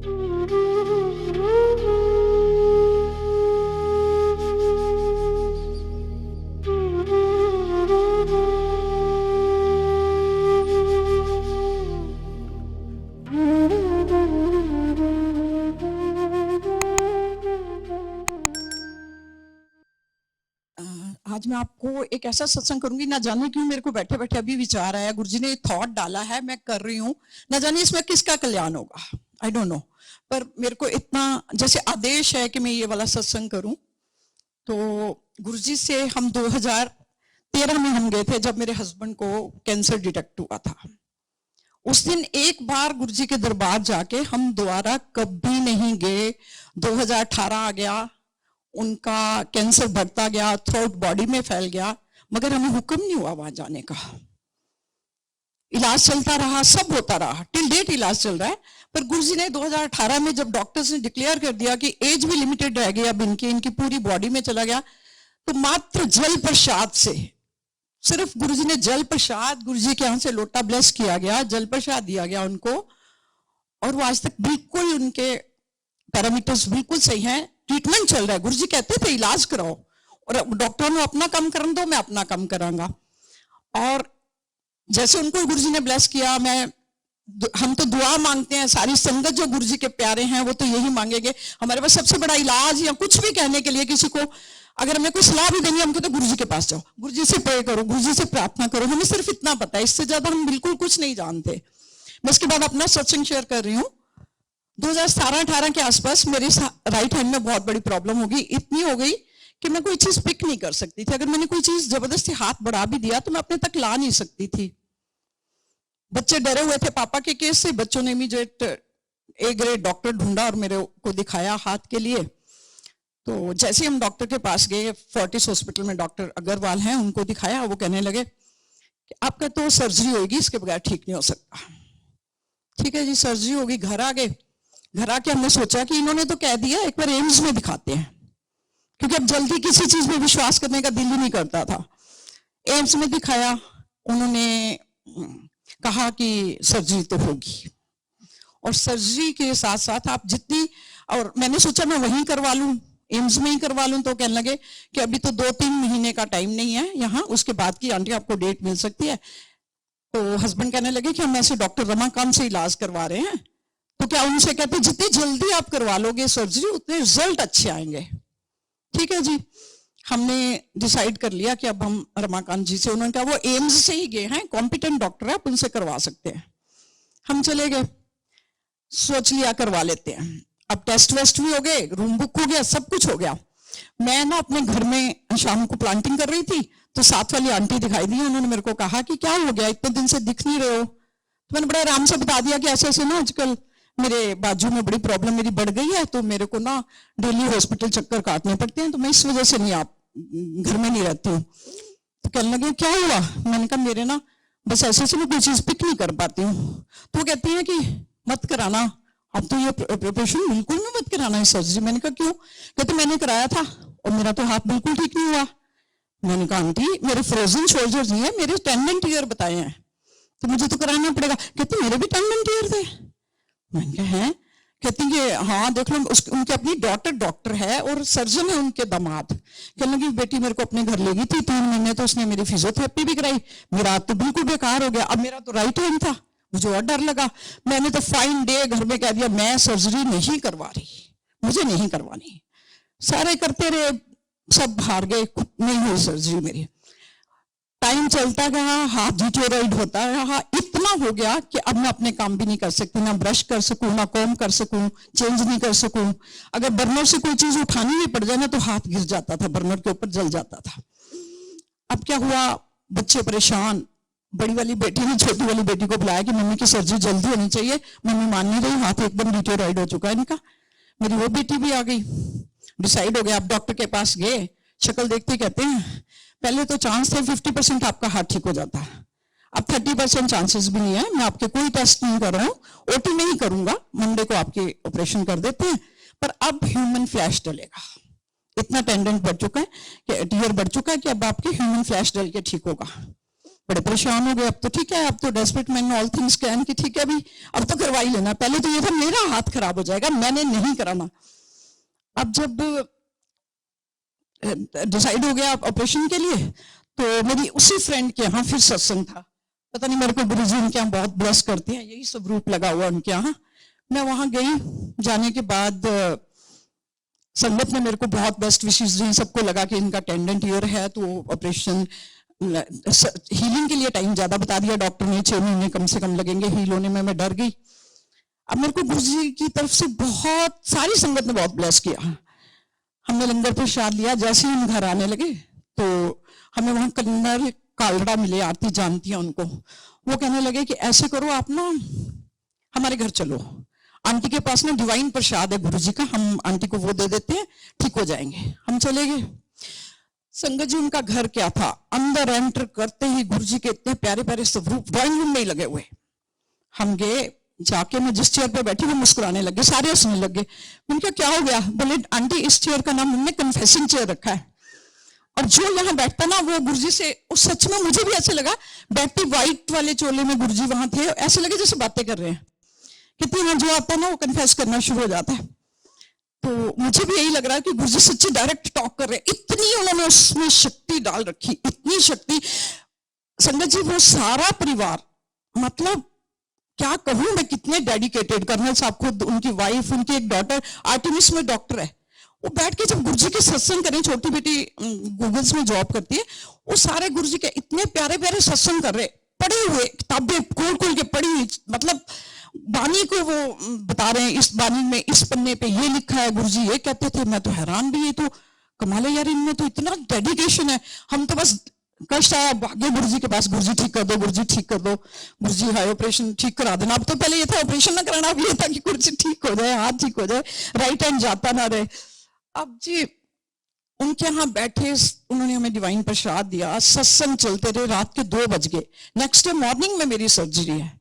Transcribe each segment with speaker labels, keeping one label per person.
Speaker 1: आज मैं आपको एक ऐसा सत्संग करूंगी, ना जाने क्यों मेरे को बैठे बैठे अभी विचार आया, गुरुजी ने थॉट डाला है, मैं कर रही हूँ, ना जाने इसमें किसका कल्याण होगा, आई डोंट नो, पर मेरे को इतना जैसे आदेश है कि मैं ये वाला सत्संग करूं। तो गुरुजी से हम 2013 में हम गए थे, जब मेरे हस्बैंड को कैंसर डिटेक्ट हुआ था। उस दिन एक बार गुरुजी के दरबार जाके हम दोबारा कभी नहीं गए। 2018 आ गया, उनका कैंसर बढ़ता गया, थ्रोट बॉडी में फैल गया, मगर हमें हुक्म नहीं हुआ वहां जाने का। इलाज चलता रहा, सब होता रहा, टिल डेट इलाज चल रहा है। पर गुरुजी ने 2018 में जब डॉक्टर्स ने डिक्लेयर कर दिया कि एज भी लिमिटेड रह गई, अब इनकी पूरी बॉडी में चला गया, तो मात्र जल प्रसाद से, सिर्फ गुरुजी ने जल प्रसाद, गुरुजी के यहाँ से लोटा ब्लेस किया गया, जल प्रसाद दिया गया उनको, और वो आज तक बिल्कुल उनके पैरामीटर्स बिल्कुल सही हैं। ट्रीटमेंट चल रहा है। गुरुजी कहते थे इलाज कराओ, और डॉक्टरों ने अपना काम करने दो, मैं अपना काम करांगा। और जैसे उनको गुरुजी ने ब्लेस किया, हम तो दुआ मांगते हैं, सारी संगत जो गुरुजी के प्यारे हैं वो तो यही मांगेंगे। हमारे पास सबसे बड़ा इलाज या कुछ भी कहने के लिए, किसी को अगर हमें कोई सलाह भी देंगे, हम कहते गुरुजी के पास जाओ, गुरुजी से प्रे करो, गुरुजी से प्रार्थना करो, हमें सिर्फ इतना पता है, इससे ज्यादा हम बिल्कुल कुछ नहीं जानते। मैं इसके बाद अपना सत्संग शेयर कर रही हूँ। 2017-18 के आसपास मेरे राइट हैंड में बहुत बड़ी प्रॉब्लम हो गई, इतनी हो गई कि मैं कोई चीज पिक नहीं कर सकती थी। अगर मैंने कोई चीज जबरदस्ती हाथ बढ़ा भी दिया तो मैं अपने तक ला नहीं सकती थी। बच्चे डरे हुए थे पापा के केस से, बच्चों ने इमीडिएट ए ग्रेड डॉक्टर ढूंढा और मेरे को दिखाया हाथ के लिए। तो जैसे ही हम डॉक्टर के पास गए, फोर्टिस हॉस्पिटल में डॉक्टर अग्रवाल हैं, उनको दिखाया, वो कहने लगे कि आपका तो सर्जरी होगी, इसके बगैर ठीक नहीं हो सकता। ठीक है जी, सर्जरी होगी। घर आ गए, घर आके हमने सोचा कि इन्होंने तो कह दिया, एक बार एम्स में दिखाते हैं, क्योंकि अब जल्दी किसी चीज में विश्वास करने का दिल ही नहीं करता था। एम्स में दिखाया, उन्होंने कहा कि सर्जरी तो होगी, और सर्जरी के साथ साथ आप जितनी, और मैंने सोचा मैं वहीं करवा लूं, एम्स में ही करवा लूं, तो कहने लगे कि अभी तो 2-3 महीने का टाइम नहीं है यहाँ, उसके बाद की आंटी आपको डेट मिल सकती है। तो हस्बैंड कहने लगे कि हम ऐसे डॉक्टर रमाकांत से इलाज करवा रहे हैं, तो क्या उनसे कहते जितनी जल्दी आप करवा लोगे सर्जरी, उतने रिजल्ट अच्छे आएंगे। ठीक है जी, हमने डिसाइड कर लिया कि अब हम रमाकांत जी से, उन्होंने कहा वो एम्स से ही गए हैं, कॉम्पिटेंट डॉक्टर है, आप उनसे करवा सकते हैं। हम चले गए, सोच लिया करवा लेते हैं। अब टेस्ट वेस्ट भी हो गए, रूम बुक हो गया, सब कुछ हो गया। मैं ना अपने घर में शाम को प्लांटिंग कर रही थी, तो साथ वाली आंटी दिखाई दी, उन्होंने मेरे को कहा कि क्या हो गया, इतने दिन से दिख नहीं रहे हो। तो मैंने बड़े आराम से बता दिया कि ऐसे ऐसे ना आजकल मेरे बाजू में बड़ी प्रॉब्लम मेरी बढ़ गई है, तो मेरे को ना डेली हॉस्पिटल चक्कर काटने पड़ते हैं, तो मैं इस वजह से नहीं आप घर में नहीं रहती हूँ। तो कहने लगे क्या हुआ, मैंने कहा मेरे ना बस ऐसे ऐसे मैं कोई चीज पिक नहीं कर पाती हूँ। तो वो कहती है कि मत कराना, अब तो ये ऑपरेशन बिल्कुल भी मत कराना है, सर्जरी। मैंने कहा क्यों? कहते मैंने कराया था और मेरा तो हाथ बिल्कुल ठीक नहीं हुआ। मैंने कहा आंटी मेरे फ्रोजन शोल्डर्स नहीं है, मेरे टेंडन टीयर बताए हैं, तो मुझे तो कराना पड़ेगा। कहते मेरे भी टेंडन टीयर थे। मैंने कहा है? कहती है हाँ देख लो, उनकी अपनी डॉक्टर है और सर्जन है उनके दामाद। कहने लगी बेटी मेरे को अपने घर ले गई थी 3 महीने, तो उसने मेरी फिजियोथेरेपी भी कराई, मेरा हाथ तो बिल्कुल बेकार हो गया। अब मेरा तो राइट हैंड था, मुझे और डर लगा। मैंने तो फाइन डे घर में कह दिया मैं सर्जरी नहीं करवा रही, मुझे नहीं करवानी। सारे करते रहे, सब हार गए, नहीं हुई सर्जरी मेरी। टाइम चलता गया, हाथ डिटेरियोरेट होता रहा, इतना हो गया कि अब मैं अपने काम भी नहीं कर सकती, ना ब्रश कर सकूं, ना कॉम कर सकूं, चेंज नहीं कर सकूं। अगर बर्नर से कोई चीज उठानी भी पड़ जाए ना तो हाथ गिर जाता था, बर्नर के ऊपर जल जाता था। अब क्या हुआ, बच्चे परेशान। बड़ी वाली बेटी ने छोटी वाली बेटी को बुलाया कि मम्मी की सर्जरी जल्दी होनी चाहिए। मम्मी मान नहीं रही, हाथ एकदम डिटेरियोरेट हो चुका है इनका। मेरी वो बेटी भी आ गई, डिसाइड हो गया। अब डॉक्टर के पास गए, शक्ल देखते कहते हैं पहले तो चांस थे 50% आपका हार्ट ठीक हो जाता है, अब 30% चांसेस भी नहीं है। मैं आपके कोई टेस्ट नहीं कर रहा हूँ, ओटी में ही करूंगा, मंडे को आपके ऑपरेशन कर देते हैं, पर अब ह्यूमन फ्लैश डलेगा। इतना टेंडेंट बढ़ चुका है कि टीयर बढ़ चुका है कि अब आपके ह्यूमन फ्लैश डल के ठीक होगा। बड़े परेशान हो गए। अब तो ठीक है, अब तो डेस्परेट मैंने ऑल थिंग्स कैन कि ठीक है अभी अब तो करवा ही लेना। पहले तो ये था मेरा हाथ खराब हो जाएगा, मैंने नहीं कराना। अब जब डिसाइड हो गया ऑपरेशन के लिए, तो मेरी उसी फ्रेंड के यहाँ फिर सत्संग था। पता नहीं मेरे को गुरुजी उनके यहाँ बहुत ब्लेस करते हैं, यही सब रूप लगा हुआ उनके यहाँ। मैं वहां गई, जाने के बाद संगत ने मेरे को बहुत बेस्ट विशेष दी। सबको लगा कि इनका टेंडेंट ईयर है तो ऑपरेशन हीलिंग के लिए टाइम ज्यादा बता दिया डॉक्टर ने, 6 महीने कम से कम लगेंगे हील होने में। मैं डर गई। अब मेरे को गुरुजी की तरफ से बहुत सारी संगत ने बहुत ब्लेस किया। हमने लंगर प्रसाद लिया, जैसे ही हम घर आने लगे तो हमें वहां कन्नर कालड़ा मिले, आरती जानती है उनको। वो कहने लगे कि ऐसे करो आप ना हमारे घर चलो, आंटी के पास ना डिवाइन प्रसाद है गुरुजी का, हम आंटी को वो दे देते हैं, ठीक हो जाएंगे। हम चले गए। संगत जी उनका घर क्या था, अंदर एंटर करते ही गुरुजी के इतने प्यारे प्यारे स्वरूप ड्राइंग रूम में ही लगे हुए। हम गए, जाके मैं जिस चेयर पे बैठी वो मुस्कुराने लगे, सारे हंसने लगे। मैंने कहा क्या हो गया? बोले आंटी इस चेयर का नाम हमने कन्फेसिंग चेयर रखा है, और जो यहाँ बैठता ना वो गुरुजी से, उस सच में मुझे भी ऐसे लगा, बैठती व्हाइट वाले चोले में गुरुजी वहां थे, ऐसे लगे जैसे बातें कर रहे हैं। कितनी जो आता है ना वो कन्फेस करना शुरू हो जाता है। तो मुझे भी यही लग रहा है कि गुरुजी सच्ची डायरेक्ट टॉक कर रहे हैं। इतनी उन्होंने उसमें शक्ति डाल रखी, इतनी शक्ति। संगत जी वो सारा परिवार, मतलब क्या कहूं मैं, कितने डेडिकेटेड। कर्नल साहब खुद, उनकी वाइफ, उनकी एक डॉटर आर्टिमिस में डॉक्टर है, वो बैठ के जब गुरुजी के सत्संग करें, छोटी बेटी गूगल्स में जॉब करती है, वो सारे गुरुजी के इतने प्यारे प्यारे सत्संग कर रहे, पढ़े हुए किताबें खोल खोल के पढ़ी हुई, मतलब बानी को वो बता रहे हैं, इस बानी में इस पन्ने पे ये लिखा है, गुरुजी ये कहते थे। मैं तो हैरान भी, ये तो कमाल है यार, इनमें तो इतना डेडिकेशन है। हम तो बस कष्ट आया भाग्य गुरुजी के पास, गुरुजी ठीक कर दो, गुरुजी ठीक कर दो, गुरुजी हाई ऑपरेशन ठीक करा देना। अब तो पहले ये था ऑपरेशन ना कराना, अब ये था कि गुरुजी ठीक हो जाए, हाथ ठीक हो जाए, राइट हैंड जाता ना रहे। अब जी उनके यहाँ बैठे, उन्होंने हमें डिवाइन प्रसाद दिया, सत्संग चलते रहे, रात के 2 बज गए। नेक्स्ट डे मॉर्निंग में मेरी सर्जरी है।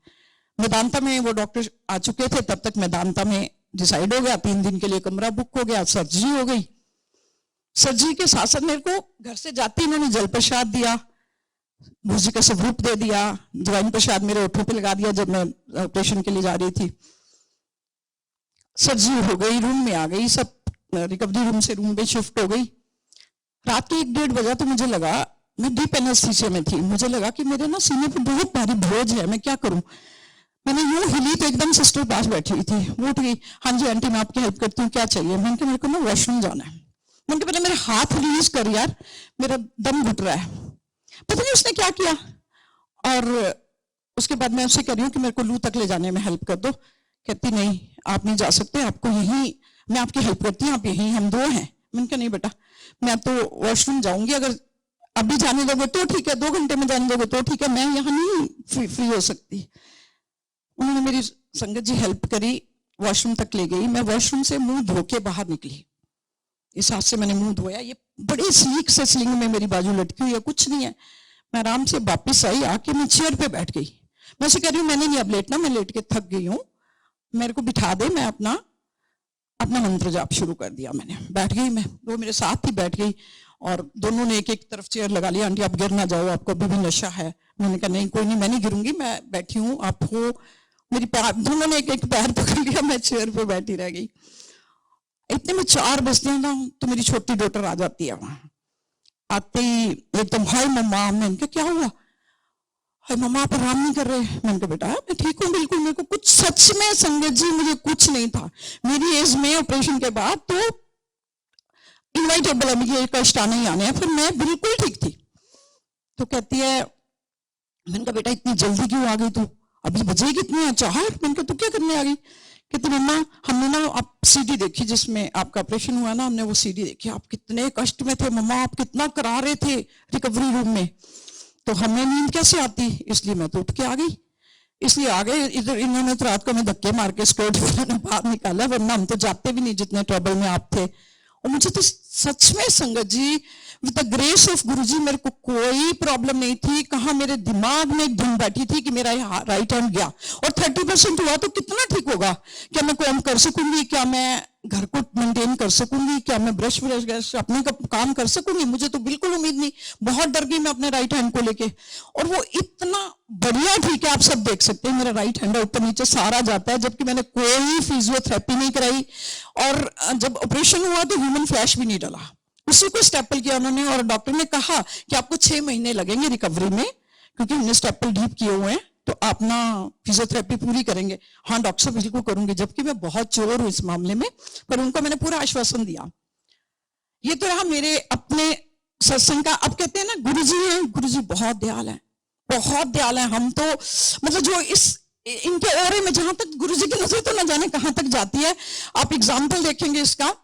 Speaker 1: मेदांता में वो डॉक्टर आ चुके थे, तब तक मेदांता में डिसाइड हो गया, 3 दिन के लिए कमरा बुक हो गया, सर्जरी हो गई। सर्जरी के साथ साथ मेरे को घर से जाते ही इन्होंने जल प्रसाद दिया, गुरुजी का स्वरूप दे दिया, डिवाइन प्रसाद मेरे होठों पे लगा दिया जब मैं ऑपरेशन के लिए जा रही थी। सर्जरी हो गई, रूम में आ गई, सब रिकवरी रूम से रूम पे शिफ्ट हो गई। रात के 1-1:30 बजा तो मुझे लगा, मैं डीप एनेस्थीसिया में थी, मुझे लगा कि मेरे ना सीने पे बहुत भारी बोझ है, मैं क्या करूं। मैंने यूं हिली तो एकदम सिस्टर पास बैठी हुई थी, वो उठ गई, हाँ जी आंटी मैं आपकी हेल्प करती हूँ, क्या चाहिए? मैंने कहा मेरे को ना वॉशरूम जाना है। मैंने कहा पहले मेरे हाथ रिलीज कर यार, मेरा दम घुट रहा है। पता नहीं उसने क्या किया, और उसके बाद मैं उससे कह रही हूँ कि मेरे को लू तक ले जाने में हेल्प कर दो। कहती नहीं आप नहीं जा सकते, आपको यहीं मैं आपकी हेल्प करती हूँ, आप यहीं, हम 2 हैं। मैंने कहा नहीं बेटा, मैं तो वॉशरूम जाऊंगी, अगर अभी जाने दोगे तो ठीक है, 2 घंटे में जाने दोगे तो ठीक है, मैं यहाँ नहीं फ्री हो सकती। उन्होंने मेरी संगत जी हेल्प करी, वॉशरूम तक ले गई। मैं वॉशरूम से मुंह धो के बाहर निकली, इस हाथ से मैंने मुंह धोया, ये बड़े सीख से स्लिंग में मेरी बाजू लटकी हुई है, कुछ नहीं है। मैं आराम से वापस आई, आके मैं चेयर पे बैठ गई। मैं उसे कह रही हूँ मैंने नहीं अब लेटना, मैं लेट के थक गई हूँ, मेरे को बिठा दे, मैं अपना मंत्र जाप शुरू कर दिया। मैंने बैठ गई, मैं, वो मेरे साथ ही बैठ गई, और दोनों ने एक तरफ चेयर लगा लिया। आंटी आप गिर ना जाओ, आपको अभी भी नशा है। मैंने कहा नहीं कोई नहीं, मैं नहीं गिरूंगी, मैं बैठी हूँ, आप हो। मेरी पैर, दोनों ने एक पैर पकड़ लिया, मैं चेयर पे बैठी रह गई। इतने में 4 बजते हैं ना, तो मेरी छोटी डॉटर आ जाती है। वहां आते ही एकदम हाय मम्मा, मैंने कहा क्या हुआ? हाय मम्मा आप आराम नहीं कर रहे? मैंने कहा बेटा मैं ठीक हूँ बिल्कुल, मेरे को कुछ, सच में संगत जी मुझे कुछ नहीं था। मेरी एज में ऑपरेशन के बाद तो इनवाइटेबल है, मुझे कष्ट आने ही आने हैं, फिर मैं बिल्कुल ठीक थी। तो कहती है, मैंने कहा बेटा इतनी जल्दी क्यों आ गई तू, अभी बजे कितने हैं? 4। मैंने कहा तू क्या करने आ गई? कहती मम्मा हमने ना आप सीडी देखी जिसमें आपका ऑपरेशन हुआ ना, हमने वो सीडी देखी, आप कितने कष्ट में थे मम्मा, आप कितना करा रहे थे रिकवरी रूम में, तो हमें नींद कैसे आती, इसलिए मैं तो उठ के आ गई। इसलिए आ गए इधर, इन्होंने तो रात को मैं धक्के मार के स्कर्ट बाहर निकाला, वरना हम तो जाते भी नहीं जितने ट्रबल में आप थे। और मुझे तो सच में संगत जी विद द ग्रेस ऑफ गुरुजी मेरे को कोई प्रॉब्लम नहीं थी। कहाँ मेरे दिमाग में एक धुन बैठी थी कि मेरा राइट हैंड गया, और 30% हुआ तो कितना ठीक होगा। क्या मैं काम कर सकूंगी, क्या मैं घर को मेंटेन कर सकूंगी, क्या मैं ब्रश अपने काम कर सकूंगी? मुझे तो बिल्कुल उम्मीद नहीं। बहुत डर गई मैं अपने राइट हैंड को लेके, और वो इतना बढ़िया ठीक है, आप सब देख सकते हैं मेरा राइट हैंड ऊपर नीचे सारा जाता है, जबकि मैंने कोई फिजियोथेरेपी नहीं कराई। और जब ऑपरेशन हुआ तो ह्यूमन फ्लैश भी नहीं डला, उसी को स्टेपल किया उन्होंने, और डॉक्टर ने कहा कि आपको 6 महीने लगेंगे रिकवरी में, क्योंकि हमने स्टेपल डीप किए हुए हैं, तो आप ना फिजियोथेरेपी पूरी करेंगे। हाँ डॉक्टर साहब बिल्कुल करूंगी, जबकि मैं बहुत चोर हूं इस मामले में, पर उनको मैंने पूरा आश्वासन दिया। ये तो रहा मेरे अपने सत्संग का। अब कहते हैं ना गुरुजी हैं, गुरुजी बहुत दयाल है, बहुत दयाल है। हम तो मतलब जो इनके ओरे में जहां तक गुरुजी की नजर तो ना जाने कहां तक जाती है। आप एग्जाम्पल देखेंगे इसका,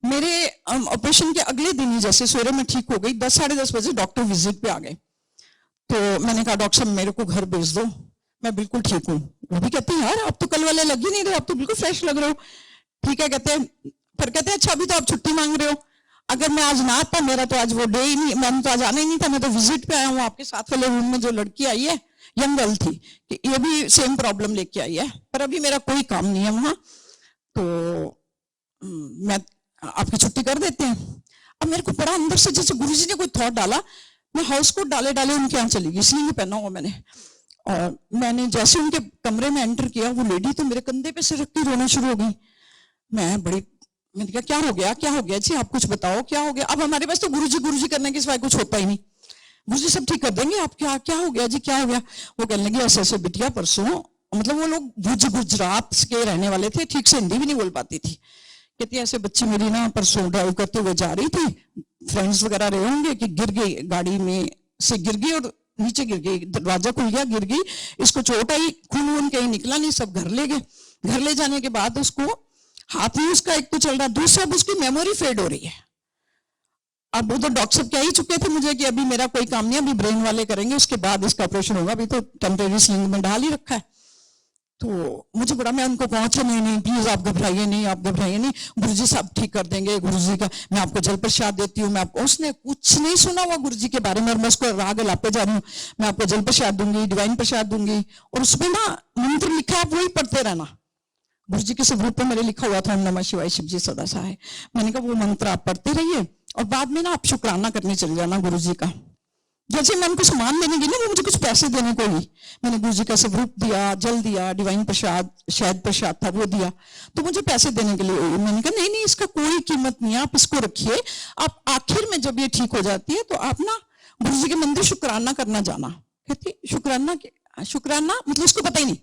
Speaker 1: मेरे ऑपरेशन के अगले दिन ही जैसे सवेरे में ठीक हो गई, 10 साढ़े 10 बजे डॉक्टर विजिट पे आ गए, तो मैंने कहा डॉक्टर साहब मेरे को घर भेज दो, मैं बिल्कुल ठीक हूँ। वो भी कहते हैं यार आप तो कल वाले लग ही नहीं रहे, आप तो बिल्कुल फ्रेश लग रहे हो। ठीक है कहते हैं, फिर कहते हैं अच्छा अभी तो आप छुट्टी मांग रहे हो, अगर मैं आज ना आता, मेरा तो आज वो डे ही नहीं, मैंने तो आज आना ही नहीं था, मैं तो विजिट पे आया हूँ। आपके साथ वाले रूम में जो लड़की आई है यंग गर्ल थी, कि ये भी सेम प्रॉब्लम लेके आई है, पर अभी मेरा कोई काम नहीं है वहां, तो मैं आपकी छुट्टी कर देते हैं। अब मेरे को बड़ा अंदर से जैसे गुरुजी ने कोई थॉट डाला, मैं हाउस कोट डाले डाले उनके यहाँ चली गई, इसलिए पहना हुआ मैंने। और मैंने जैसे उनके कमरे में एंटर किया, वो लेडी तो मेरे कंधे पे सिर रख के रोना शुरू हो गई। मैंने कहा क्या हो गया, क्या हो गया जी, आप कुछ बताओ क्या हो गया। अब हमारे पास तो गुरुजी करने के सिवाय कुछ होता ही नहीं, गुरुजी सब ठीक कर देंगे, आप क्या क्या हो गया जी, क्या हो गया। वो कहने लगे ऐसे ऐसे बिटिया परसों, मतलब वो लोग गुजरात के रहने वाले थे, ठीक से हिंदी भी नहीं बोल पाती थी। कहती ऐसे बच्ची मेरी ना परसों ड्राइव करते हुए जा रही थी, फ्रेंड्स वगैरह रहे होंगे कि गिर गई, गाड़ी में से गिर गई और नीचे गिर गई, दरवाजा खुल गया, गिर गई, इसको चोट आई, खून वून कहीं निकला नहीं, सब घर ले गए। घर ले जाने के बाद उसको हाथ में उसका एक तो चल रहा, दूसरा उसकी मेमोरी फेड हो रही है। अब उधर डॉक्टर साहब कह ही चुके थे मुझे कि अभी मेरा कोई काम नहीं, अभी ब्रेन वाले करेंगे, उसके बाद इसका ऑपरेशन होगा, अभी तो टेम्परेरी स्लिंग में डाल ही रखा है। तो मुझे बड़ा, मैं उनको पहुंचा, नहीं प्लीज आप घबराइए नहीं, आप घबराइए नहीं, गुरुजी साहब ठीक कर देंगे, गुरुजी का मैं आपको जल प्रसाद देती हूँ, मैं आपको। उसने कुछ नहीं सुना हुआ गुरुजी के बारे में, और मैं उसको राग लाते जा रही हूँ, मैं आपको जल प्रसाद दूंगी, डिवाइन प्रसाद दूंगी, और उसमें ना मंत्र लिखा, आप वही पढ़ते रहना। गुरुजी के स्वरूप पे मेरे लिखा हुआ था ओम नमः शिवाय शिव जी सदा सहाय। मैंने कहा वो मंत्र आप पढ़ते रहिए, और बाद में ना आप शुक्राना करने चले जाना गुरुजी का। जैसे मैं उनको सामान देने गई ना, वो मुझे कुछ पैसे देने को ही, मैंने गुरुजी का स्वरूप दिया, जल दिया, डिवाइन प्रसाद शायद प्रसाद था वो दिया, तो मुझे पैसे देने के लिए मैंने कहा नहीं इसका कोई कीमत नहीं है, आप इसको रखिए, आप आखिर में जब ये ठीक हो जाती है तो आप ना गुरुजी के मंदिर शुक्राना करना जाना। कहती शुक्राना मतलब उसको पता ही नहीं।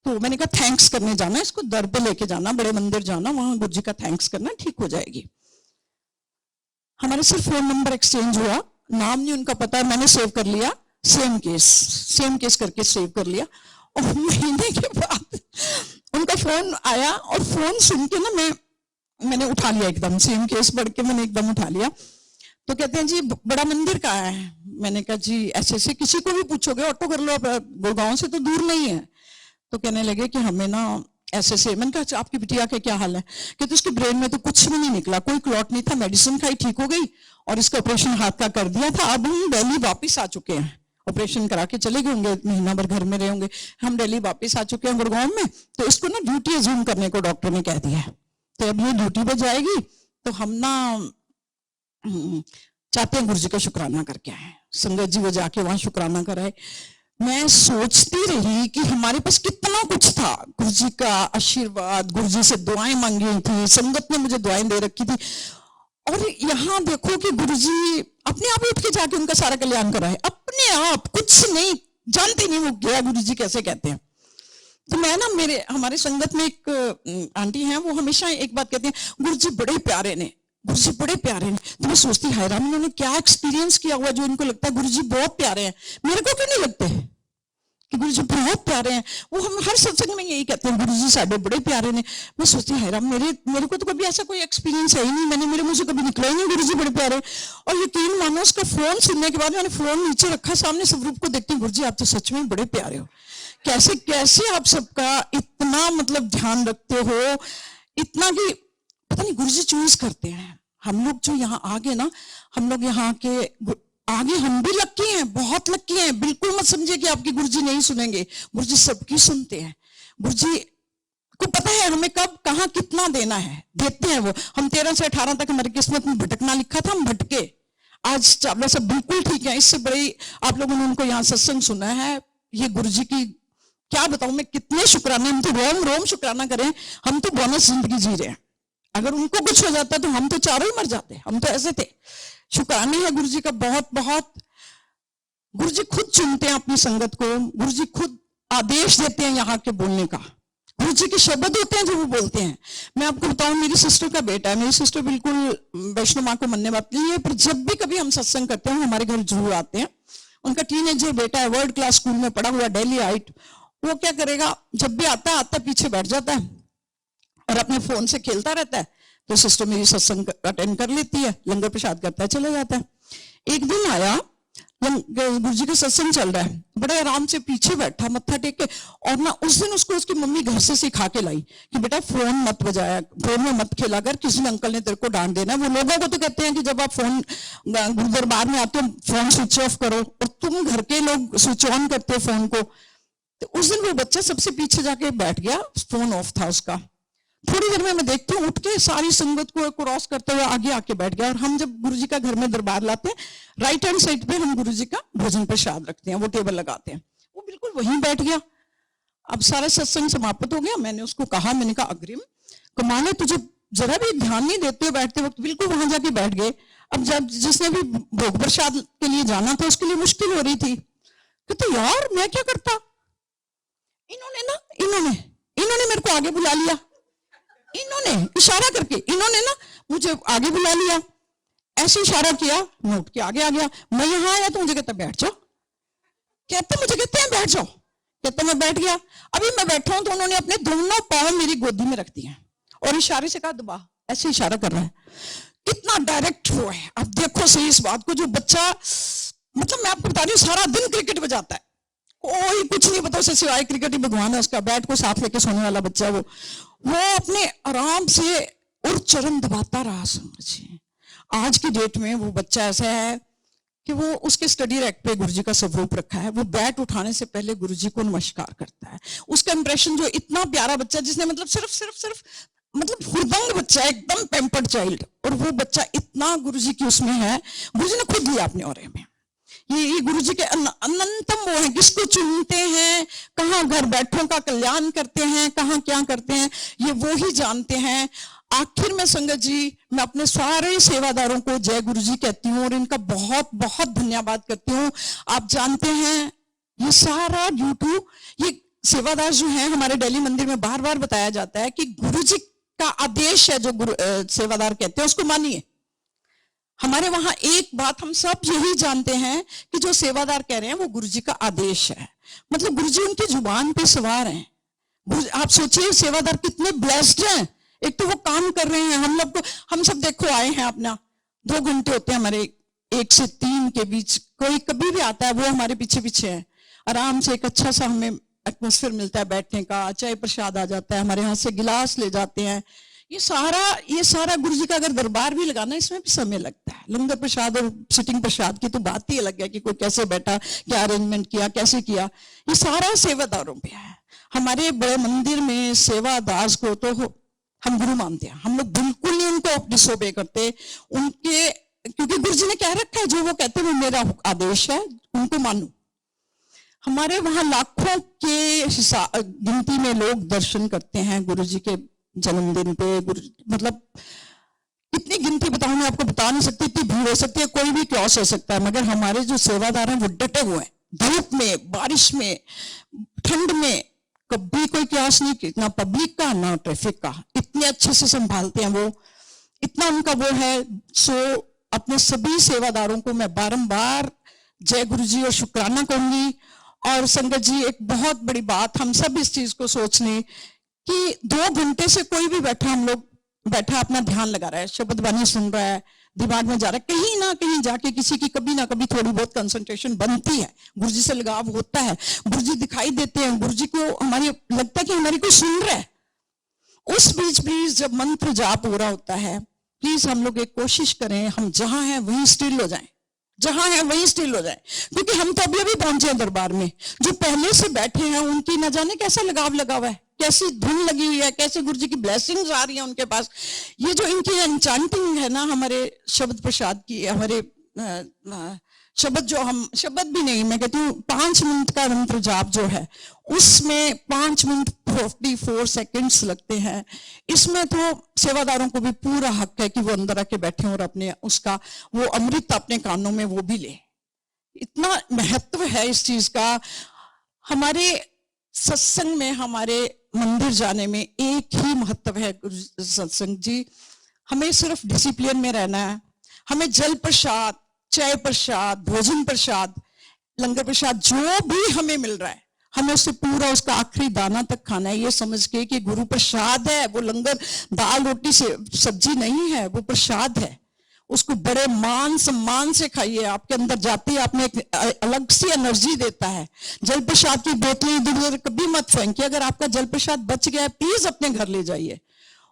Speaker 1: तो मैंने कहा थैंक्स करने जाना, इसको दर पे लेके जाना, बड़े मंदिर जाना, वहां गुरुजी का थैंक्स करना, ठीक हो जाएगी। हमारे सिर्फ फोन नंबर एक्सचेंज हुआ, नाम नहीं उनका पता, मैंने सेव कर लिया, सेम केस करके सेव कर लिया। और महीने के बाद उनका फोन आया, और फोन सुन के ना मैंने उठा लिया, एकदम सेम केस पढ़ के मैंने एकदम उठा लिया। तो कहते हैं जी बड़ा मंदिर कहाँ है, मैंने कहा जी ऐसे किसी को भी पूछोगे ऑटो कर लो, गुड़गांव से तो दूर नहीं है। तो कहने लगे कि हमें ना ऐसे मैंने कहा अच्छा आपकी बिटिया का क्या हाल है, कहते उसके ब्रेन में तो कुछ भी नहीं निकला, कोई क्लॉट नहीं था, मेडिसिन खाई ठीक हो गई, और इसका ऑपरेशन हाथ का कर दिया था। अब हम दिल्ली वापिस आ चुके हैं, ऑपरेशन करा के चले गए होंगे, महीना भर घर में रहे होंगे, हम दिल्ली वापिस आ चुके हैं गुड़गांव में। तो इसको ना ड्यूटी अज्यूम करने को डॉक्टर ने कह दिया है, तो अब ये ड्यूटी पे जाएगी, तो हम ना चाहते हैं गुरुजी का शुक्राना करके आए। संगत जी वो जाके वहां शुक्राना कराए। मैं सोचती रही कि हमारे पास कितना कुछ था, गुरुजी का आशीर्वाद, गुरुजी से दुआएं मांगी थी, संगत ने मुझे दुआएं दे रखी थी, और यहाँ देखो कि गुरुजी अपने आप उठ के जाके उनका सारा कल्याण कराए, अपने आप, कुछ नहीं जानते नहीं वो गया गुरुजी कैसे कहते हैं। तो मैं ना हमारे संगत में एक आंटी हैं, वो हमेशा एक बात कहती हैं, गुरुजी बड़े प्यारे ने, गुरुजी बड़े प्यारे हैं। तो मैं सोचती हाय राम इन्होंने क्या एक्सपीरियंस किया हुआ जो इनको लगता है गुरुजी बहुत प्यारे हैं, मेरे को क्यों नहीं लगते कि गुरुजी बहुत प्यारे हैं। वो हम हर सत्संग में यही कहते हैं गुरुजी साढ़े बड़े प्यारे ने। मैं सोचती हाय राम मेरे को तो कभी ऐसा कोई एक्सपीरियंस है ही नहीं, मेरे मुंह से कभी निकला ही नहीं गुरुजी बड़े प्यारे। और यकीन मानो उसका फोन सुनने के बाद मैंने फोन नीचे रखा, सामने स्वरूप को देखती, गुरुजी आप तो सच में बड़े प्यारे हो, कैसे कैसे आप सबका इतना मतलब ध्यान रखते हो, इतना कि पता नहीं गुरुजी चूज करते हैं हम लोग जो यहाँ आ गए ना, हम लोग यहाँ के आगे हम भी लक्की हैं, बहुत लक्की हैं। बिल्कुल मत समझिए कि आपकी गुरुजी नहीं सुनेंगे, गुरुजी सबकी सुनते हैं। गुरुजी को पता है हमें कब कहाँ कितना देना है, देते हैं वो। हम 13 से 18 तक हमारी किस्मत में भटकना लिखा था, हम भटके। आज चावला सब बिल्कुल ठीक है। इससे बड़ी आप लोगों ने उनको यहाँ सत्संग सुना है। ये गुरुजी की क्या बताऊं मैं, कितने शुक्राने, हम तो रोम रोम शुक्राना करें। हम तो बोनस जिंदगी जी रहे हैं। अगर उनको कुछ हो जाता तो हम तो चारों ही मर जाते, हम तो ऐसे थे। शुक्राने हैं गुरुजी का बहुत बहुत। गुरुजी खुद चुनते हैं अपनी संगत को, गुरुजी खुद आदेश देते हैं यहाँ के बोलने का। गुरुजी के शब्द होते हैं जो वो बोलते हैं। मैं आपको बताऊं, मेरी सिस्टर का बेटा है, मेरी सिस्टर बिल्कुल वैष्णो माँ को मानने वाली है, पर जब भी कभी हम सत्संग करते हैं हमारे घर जरूर आते हैं। उनका टीनेजर बेटा है, वर्ल्ड क्लास स्कूल में पढ़ा हुआ, दिल्ली हाइट। वो क्या करेगा, जब भी आता पीछे बैठ जाता है और अपने फोन से खेलता रहता है। तो सिस्टर मेरी सत्संग अटेंड कर लेती है, लंगर प्रसाद करता है, चला जाता है। एक दिन आया, गुरुजी का सत्संग चल रहा है, बड़े आराम से पीछे बैठा मत्था टेक के। और ना उस दिन उसको उसकी मम्मी घर से सिखा के लाई कि बेटा फोन मत बजाया, फोन में मत खेला कर, किसी ने अंकल ने तेरे को डांट देना। वो लोगों को तो कहते हैं कि जब आप फोन दरबार में आते हो फोन स्विच ऑफ करो, और तुम घर के लोग स्विच ऑन करते हो फोन को। तो उस दिन वो बच्चा सबसे पीछे जाके बैठ गया, फोन ऑफ था उसका। थोड़ी देर में मैं देखती हूँ उठ के सारी संगत को क्रॉस करते हुए आगे आके बैठ गया। और हम जब गुरुजी का घर में दरबार लाते हैं, राइट हैंड साइड पे हम गुरुजी का भोजन प्रसाद रखते हैं, वो टेबल लगाते हैं, वो बिल्कुल वहीं बैठ गया। अब सारा सत्संग समाप्त हो गया। मैंने उसको कहा, मैंने कहा अग्रिम कमाल है, तुझे जरा भी ध्यान नहीं देते हो बैठते वक्त, बिल्कुल वहां जाके बैठ गए। अब जब जिसने भी भोग प्रसाद के लिए जाना था उसके लिए मुश्किल हो रही थी। कहते यार मैं क्या करता, इन्होंने मेरे को आगे बुला लिया, इन्होंने इशारा करके, इन्होंने ना मुझे आगे बुला लिया, ऐसे इशारा किया, मैं उठ के आगे आ गया। मैं यहां आया तो मुझे कहता बैठ जाओ, कहते मुझे कहते हैं बैठ जाओ, कहते मैं बैठ गया। अभी मैं बैठा हूं तो उन्होंने अपने दोनों पांव मेरी गोदी में रख दिए और इशारे से कहा दबा, ऐसे इशारा कर रहा है। कितना डायरेक्ट वो है। अब देखो सही इस बात को, जो बच्चा, मतलब मैं आपको बता रही हूँ, सारा दिन क्रिकेट बजाता है, कोई कुछ नहीं पता उसे सिवाय क्रिकेट ही भगवान है उसका, बैट को साथ लेके सोने वाला बच्चा। वो अपने आराम से और चरण दबाता रहा। समझिए आज की डेट में वो बच्चा ऐसा है कि वो उसके स्टडी रैक पे गुरुजी का स्वरूप रखा है, वो बैट उठाने से पहले गुरुजी को नमस्कार करता है। उसका इंप्रेशन जो इतना प्यारा बच्चा, जिसने मतलब सिर्फ मतलब हुरदंग बच्चा, एकदम पैम्पर्ड चाइल्ड, और वो बच्चा इतना गुरुजी की उसमें है। गुरुजी ने खुद लिया अपने औरे में। ये गुरुजी के अनंतम वो है, किसको चुनते हैं, कहाँ घर बैठों का कल्याण करते हैं, कहाँ क्या करते हैं, ये वो ही जानते हैं। आखिर में संगत जी, मैं अपने सारे सेवादारों को जय गुरुजी कहती हूँ और इनका बहुत बहुत धन्यवाद करती हूँ। आप जानते हैं ये सारा ड्यू टू ये सेवादार जो है। हमारे दिल्ली मंदिर में बार बार बताया जाता है कि गुरुजी का आदेश है, जो सेवादार कहते हैं उसको मानिए। हमारे वहां एक बात हम सब यही जानते हैं कि जो सेवादार कह रहे हैं वो गुरुजी का आदेश है, मतलब गुरुजी उनकी जुबान पे सवार हैं। आप सोचिए सेवादार कितने ब्लेस्ड हैं। एक तो वो काम कर रहे हैं, हम सब देखो आए हैं, अपना 2 घंटे होते हैं हमारे 1 से 3 के बीच, कोई कभी भी आता है वो हमारे पीछे पीछे है। आराम से एक अच्छा सा हमें एटमोस्फेयर मिलता है बैठने का, चाय प्रसाद आ जाता है, हमारे हाथ से गिलास ले जाते हैं। ये सारा गुरुजी का अगर दरबार भी लगाना, इसमें भी समय लगता है। लंगर प्रसाद और सिटिंग प्रसाद की तो बात ही अलग है कि कोई कैसे बैठा, क्या अरेंजमेंट किया, कैसे किया, ये सारा सेवादारों पे है। हमारे बड़े मंदिर में सेवादास को तो हम गुरु मानते हैं, हम लोग बिल्कुल नहीं उनको डिसोबे करते उनके, क्योंकि गुरुजी ने कह रखा है जो वो कहते हैं वो मेरा आदेश है, उनको मानो। हमारे वहां लाखों के गिनती में लोग दर्शन करते हैं गुरुजी के जन्मदिन पे। मतलब इतनी गिनती बताऊं मैं आपको बता नहीं सकती, इतनी भीड़ हो सकती है, कोई भी क्रॉस हो सकता है। मगर हमारे जो सेवादार हैं वो डटे हुए हैं, धूप में, बारिश में, ठंड में, कभी कोई क्लास नहीं, ना पब्लिक का ना ट्रैफिक का, इतने अच्छे से संभालते हैं वो, इतना उनका वो है। सो अपने सभी सेवादारों को मैं बारंबार जय गुरुजी और शुक्राना कहूंगी। और संगत जी, एक बहुत बड़ी बात हम सब इस चीज को सोच लें कि 2 घंटे से कोई भी बैठा अपना ध्यान लगा रहा है, शब्द वाणी सुन रहा है, दिमाग में जा रहा है, कहीं ना कहीं जाके किसी की कभी ना कभी थोड़ी बहुत कंसंट्रेशन बनती है, गुरुजी से लगाव होता है, गुरुजी दिखाई देते हैं, गुरुजी को हमारी लगता है कि हमारी कोई सुन रहा है। उस बीच भी जब मंत्र जाप हो रहा होता है प्लीज हम लोग एक कोशिश करें, हम जहां हैं वहीं स्टिल हो जाएं, जहां है वहीं स्टिल हो जाए, क्योंकि हम तो अभी अभी पहुंचे हैं दरबार में। जो पहले से बैठे हैं उनकी न जाने कैसा लगाव लगा हुआ है, कैसी धुन लगी हुई है, कैसे गुरु जी की ब्लेसिंग्स आ रही है उनके पास। ये जो इनकी एन्चांटिंग है ना हमारे शब्द प्रसाद की, हमारे शब्द जो हम शब्द भी नहीं, मैं कहती हूँ 5 मिनट का मंत्र जाप जो है उसमें 5 मिनट 44 सेकंड्स लगते हैं। इसमें तो सेवादारों को भी पूरा हक है कि वो अंदर आके बैठे और अपने उसका वो अमृत अपने कानों में वो भी ले। इतना महत्व है इस चीज का। हमारे सत्संग में, हमारे मंदिर जाने में एक ही महत्व है सत्संग जी, हमें सिर्फ डिसिप्लिन में रहना है। हमें जल प्रसाद, चाय प्रसाद, भोजन प्रसाद, लंगर प्रसाद जो भी हमें मिल रहा है हमें उससे पूरा उसका आखिरी दाना तक खाना है, ये समझ के कि गुरु प्रसाद है, वो लंगर दाल रोटी से सब्जी नहीं है, वो प्रसाद है। उसको बड़े मान सम्मान से खाइए, आपके अंदर जाते ही आपने एक अलग सी एनर्जी देता है। जल प्रसाद की बोतलें इधर उधर कभी मत फेंकिए, अगर आपका जल प्रसाद बच गया है प्लीज अपने घर ले जाइए।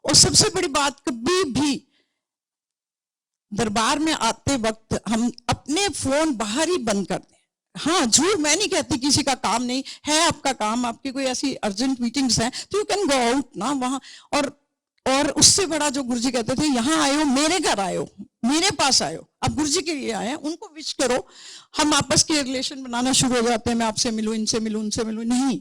Speaker 1: और सबसे बड़ी बात, कभी भी दरबार में आते वक्त हम अपने फोन बाहर ही बंद कर दें। हाँ, झूठ मैं नहीं कहती किसी का काम नहीं है, आपका काम, आपकी कोई ऐसी अर्जेंट मीटिंग्स हैं तो यू कैन गो आउट ना वहां। और उससे बड़ा जो गुरुजी कहते थे, यहाँ आए हो, मेरे घर आए हो, मेरे पास आए हो, अब गुरुजी के लिए आए हैं, उनको विश करो। हम आपस के रिलेशन बनाना शुरू हो जाते हैं, मैं आपसे मिलूं, इनसे मिलूं, उनसे मिलूं, नहीं,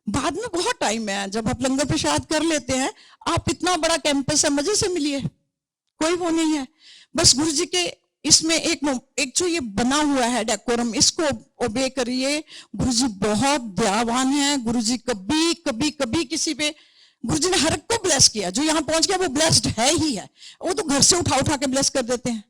Speaker 1: बाद में बहुत टाइम है। जब आप लंगर प्रसाद कर लेते हैं, आप इतना बड़ा कैंपस है, मजे से मिलिए, कोई वो नहीं है। बस गुरु जी के इसमें एक जो ये बना हुआ है डेकोरम, इसको ओबे करिए। गुरु जी बहुत दयावान है। गुरु जी कभी कभी कभी किसी पे, गुरु जी ने हर एक को ब्लेस किया, जो यहाँ पहुंच गया वो ब्लेस्ड है ही है। वो तो घर से उठा उठा के ब्लेस कर देते हैं।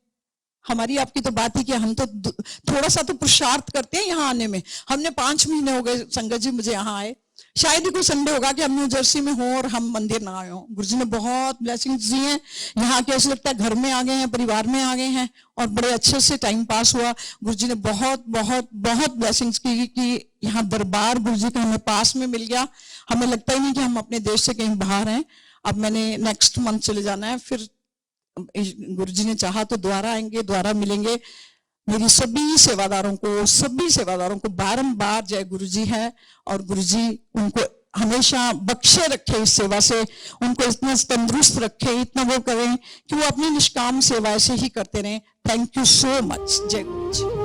Speaker 1: हमारी आपकी तो बात ही कि हम तो थोड़ा सा तो पुरुषार्थ करते हैं यहाँ आने में। हमने 5 महीने हो गए संगत जी मुझे यहाँ आए, शायद ही कोई संडे होगा कि हम न्यू जर्सी में हो और हम मंदिर ना आए हो। गुरुजी ने बहुत ब्लेसिंग्स दी हैं, यहाँ के ऐसे लगता है घर में आ गए हैं, परिवार में आ गए हैं, और बड़े अच्छे से टाइम पास हुआ। गुरुजी ने बहुत बहुत बहुत ब्लेसिंग्स की कि यहाँ दरबार गुरुजी का हमें पास में मिल गया। हमें लगता ही नहीं कि हम अपने देश से कहीं बाहर हैं। अब मैंने नेक्स्ट मंथ चले जाना है, फिर गुरुजी ने चाहा तो दोबारा आएंगे, दोबारा मिलेंगे। मेरी सभी सेवादारों को बारंबार जय गुरुजी है, और गुरुजी उनको हमेशा बख्शे रखे इस सेवा से, उनको इतना तंदुरुस्त रखे, इतना वो करें कि वो अपनी निष्काम सेवा ऐसे ही करते रहें। Thank you so much. जय गुरुजी।